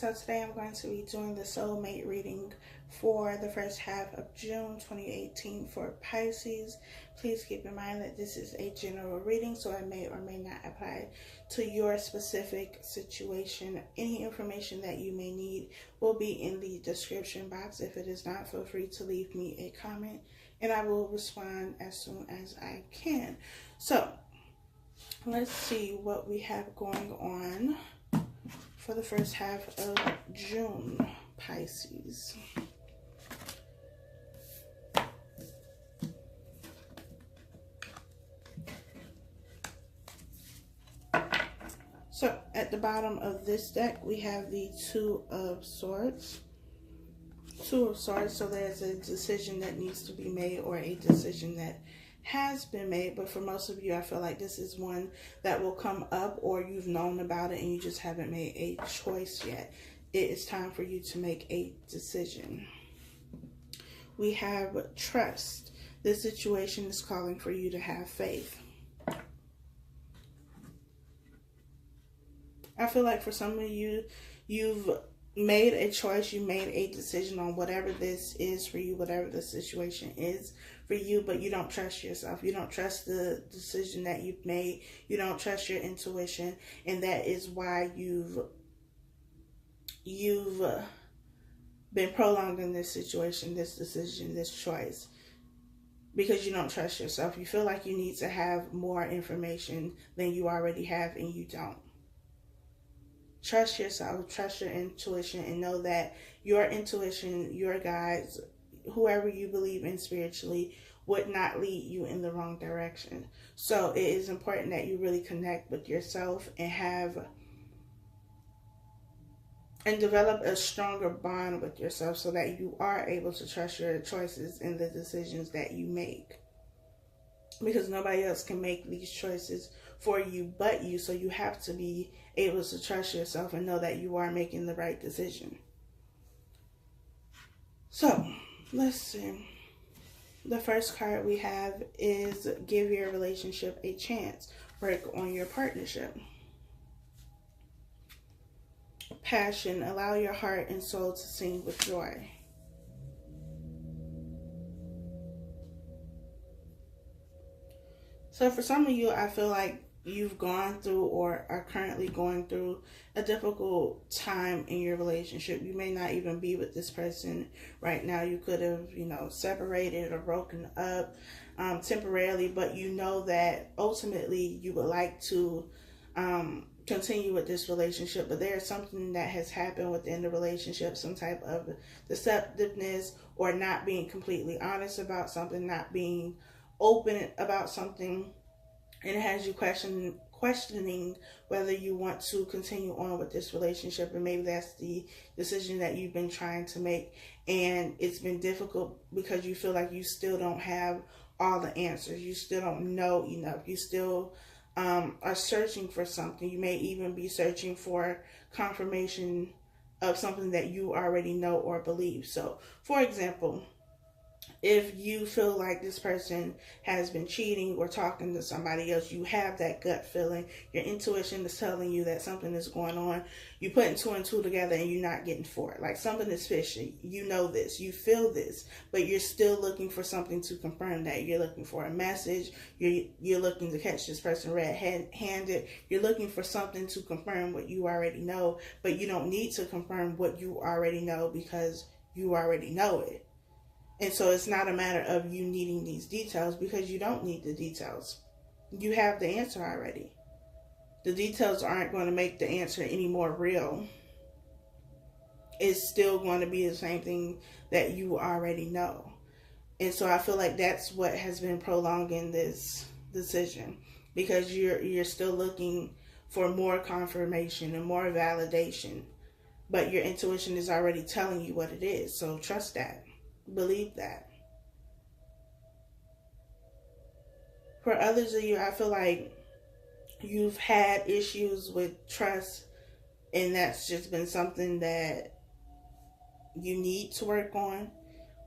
so today I'm going to be doing the soulmate reading for the first half of June 2018 for Pisces. Please keep in mind that this is a general reading, so it may or may not apply to your specific situation. Any information that you may need will be in the description box. If it is not, feel free to leave me a comment and I will respond as soon as I can. So let's see what we have going on for the first half of June, Pisces. So at the bottom of this deck, we have the Two of Swords. Two of Swords, so there's a decision that needs to be made or a decision that has been made, but for most of you, I feel like this is one that will come up, or you've known about it and you just haven't made a choice yet. It is time for you to make a decision. We have trust. This situation is calling for you to have faith. I feel like for some of you, you've made a choice, you made a decision on whatever this is for you, whatever the situation is for you, but you don't trust yourself. You don't trust the decision that you've made. You don't trust your intuition, and that is why you've been prolonged in this situation, this decision, this choice, because you don't trust yourself. You feel like you need to have more information than you already have, and you don't. Trust yourself, trust your intuition, and know that your intuition, your guides, whoever you believe in spiritually, would not lead you in the wrong direction. So it is important that you really connect with yourself and develop a stronger bond with yourself so that you are able to trust your choices and the decisions that you make. Because nobody else can make these choices for you but you, so you have to be able to trust yourself and know that you are making the right decision. So let's see. The first card we have is give your relationship a chance. Work on your partnership. Passion. Allow your heart and soul to sing with joy. So for some of you, I feel like you've gone through or are currently going through a difficult time in your relationship. You may not even be with this person right now. You could have, separated or broken up temporarily, but you know that ultimately you would like to continue with this relationship, but there's something that has happened within the relationship, some type of deceptiveness or not being completely honest about something, not being open about something, and it has you questioning whether you want to continue on with this relationship. And maybe that's the decision that you've been trying to make, and it's been difficult because you feel like you still don't have all the answers. You still don't know enough. You still are searching for something. You may even be searching for confirmation of something that you already know or believe. So for example, if you feel like this person has been cheating or talking to somebody else, you have that gut feeling. Your intuition is telling you that something is going on. You're putting two and two together and you're not getting for it. Like something is fishy. You know this. You feel this. But you're still looking for something to confirm that. You're looking for a message. You're looking to catch this person red-handed. You're looking for something to confirm what you already know. But you don't need to confirm what you already know because you already know it. And so it's not a matter of you needing these details, because you don't need the details. You have the answer already. The details aren't going to make the answer any more real. It's still going to be the same thing that you already know. And so I feel like that's what has been prolonging this decision, because you're still looking for more confirmation and more validation. But your intuition is already telling you what it is. So trust that. Believe that. For others of you, I feel like you've had issues with trust, and that's just been something that you need to work on,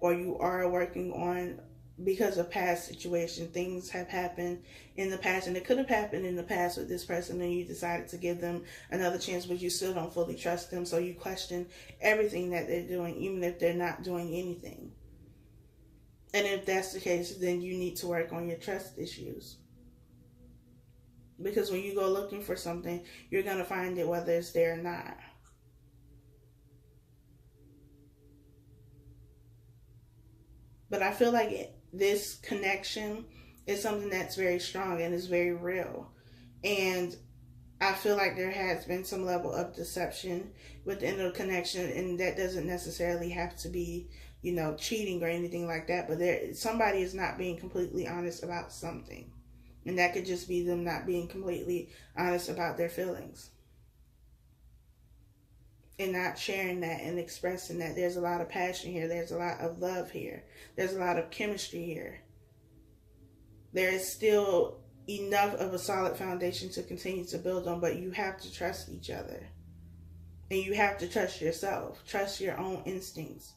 or you are working on because of past situation. Things have happened in the past, and it could have happened in the past with this person, and you decided to give them another chance, but you still don't fully trust them, so you question everything that they're doing, even if they're not doing anything. And if that's the case, then you need to work on your trust issues. Because when you go looking for something, you're going to find it whether it's there or not. But I feel like this connection is something that's very strong and is very real. And I feel like there has been some level of deception within the connection, and that doesn't necessarily have to be, you know, cheating or anything like that. But somebody is not being completely honest about something. And that could just be them not being completely honest about their feelings. And not sharing that and expressing that. There's a lot of passion here. There's a lot of love here. There's a lot of chemistry here. There is still enough of a solid foundation to continue to build on, but you have to trust each other. And you have to trust yourself. Trust your own instincts.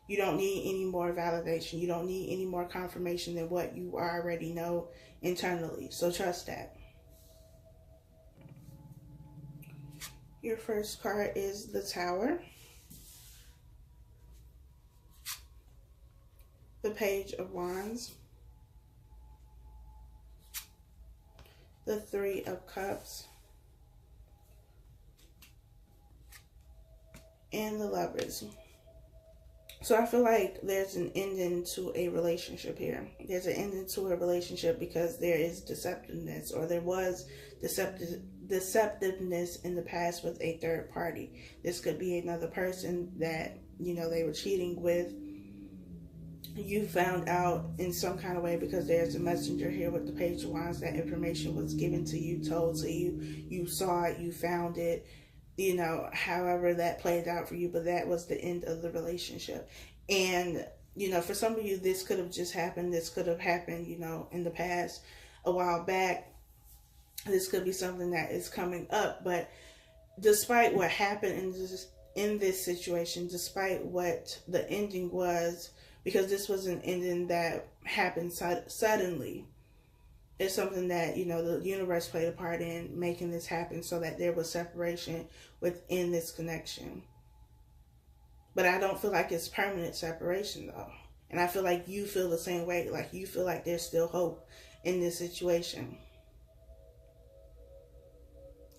You don't need any more validation. You don't need any more confirmation than what you already know internally. So trust that. Your first card is the Tower, the Page of Wands, the Three of Cups, and the Lovers. So I feel like there's an ending to a relationship here. There's an ending to a relationship because there is deceptiveness, or there was deceptiveness in the past with a third party. This could be another person that, you know, they were cheating with. You found out in some kind of way, because there's a messenger here with the Page of Wands. That information was given to you, told to you. You saw it, you found it. You know, however that played out for you, but that was the end of the relationship. And, you know, for some of you, this could have just happened. This could have happened, you know, in the past, a while back. This could be something that is coming up. But despite what happened in this situation, despite what the ending was, because this was an ending that happened suddenly, it's something that, you know, the universe played a part in making this happen, so that there was separation within this connection. But I don't feel like it's permanent separation, though. And I feel like you feel the same way. Like you feel like there's still hope in this situation.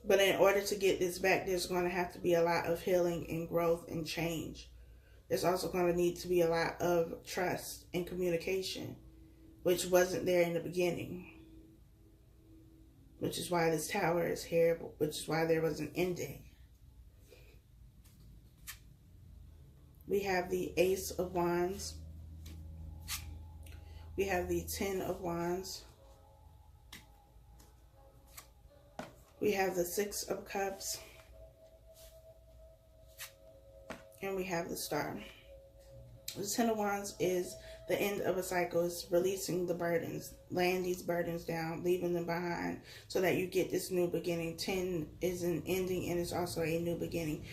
But in order to get this back, there's going to have to be a lot of healing and growth and change. There's also going to need to be a lot of trust and communication, which wasn't there in the beginning. Which is why this Tower is here, which is why there was an ending. We have the Ace of Wands. We have the Ten of Wands. We have the Six of Cups. And we have the Star. The Ten of Wands is the end of a cycle. It's releasing the burdens, laying these burdens down, leaving them behind, so that you get this new beginning. 10 is an ending, and it's also a new beginning.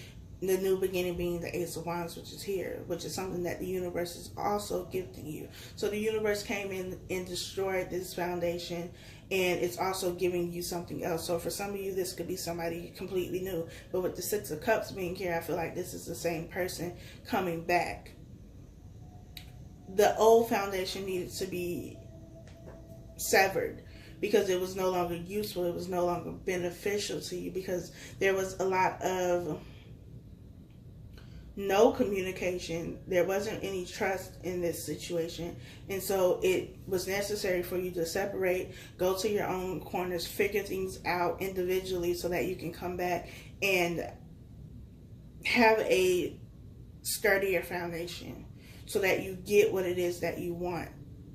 The new beginning being the Ace of Wands, which is here, which is something that the universe is also gifting you. So the universe came in and destroyed this foundation, and it's also giving you something else. So for some of you, this could be somebody completely new. But with the Six of Cups being here, I feel like this is the same person coming back. The old foundation needed to be severed because it was no longer useful. It was no longer beneficial to you, because there was a lot of no communication. There wasn't any trust in this situation. And so it was necessary for you to separate, go to your own corners, figure things out individually, so that you can come back and have a sturdier foundation, so that you get what it is that you want,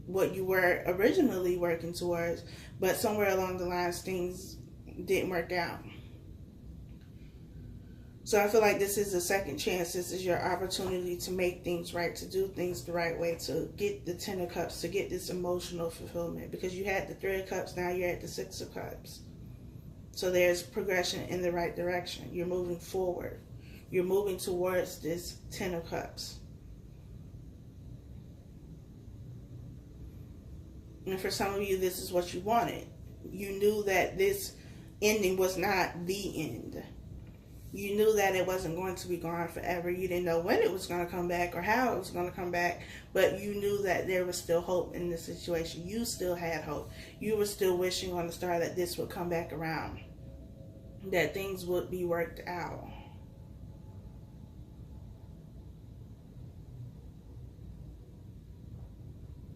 what you were originally working towards, but somewhere along the lines things didn't work out. So I feel like this is a second chance. This is your opportunity to make things right, to do things the right way, to get the Ten of Cups, to get this emotional fulfillment. Because you had the Three of Cups, now you're at the Six of Cups. So there's progression in the right direction. You're moving forward. You're moving towards this Ten of Cups. And for some of you, this is what you wanted. You knew that this ending was not the end. You knew that it wasn't going to be gone forever. You didn't know when it was going to come back or how it was going to come back, but you knew that there was still hope in this situation. You still had hope. You were still wishing on the star that this would come back around, that things would be worked out.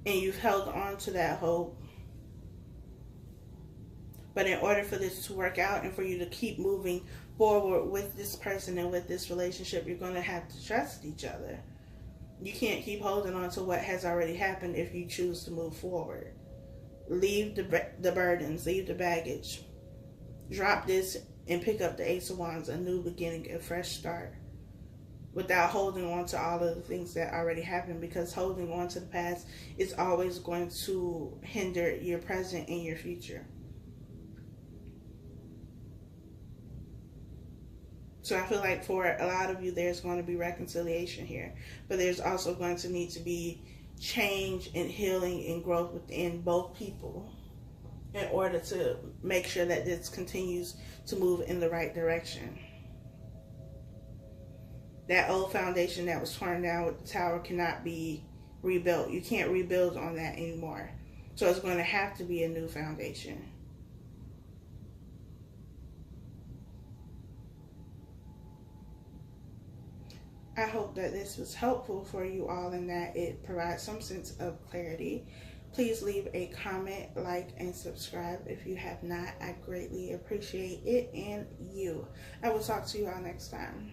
And you've held on to that hope. But in order for this to work out and for you to keep moving forward with this person and with this relationship, you're going to have to trust each other. You can't keep holding on to what has already happened if you choose to move forward. Leave the burdens, leave the baggage. Drop this and pick up the Ace of Wands, a new beginning, a fresh start. Without holding on to all of the things that already happened, because holding on to the past is always going to hinder your present and your future. So I feel like for a lot of you, there's going to be reconciliation here. But there's also going to need to be change and healing and growth within both people in order to make sure that this continues to move in the right direction. That old foundation that was torn down with the tower cannot be rebuilt. You can't rebuild on that anymore. So it's going to have to be a new foundation. I hope that this was helpful for you all and that it provides some sense of clarity. Please leave a comment, like, and subscribe if you have not. I greatly appreciate it and you. I will talk to you all next time.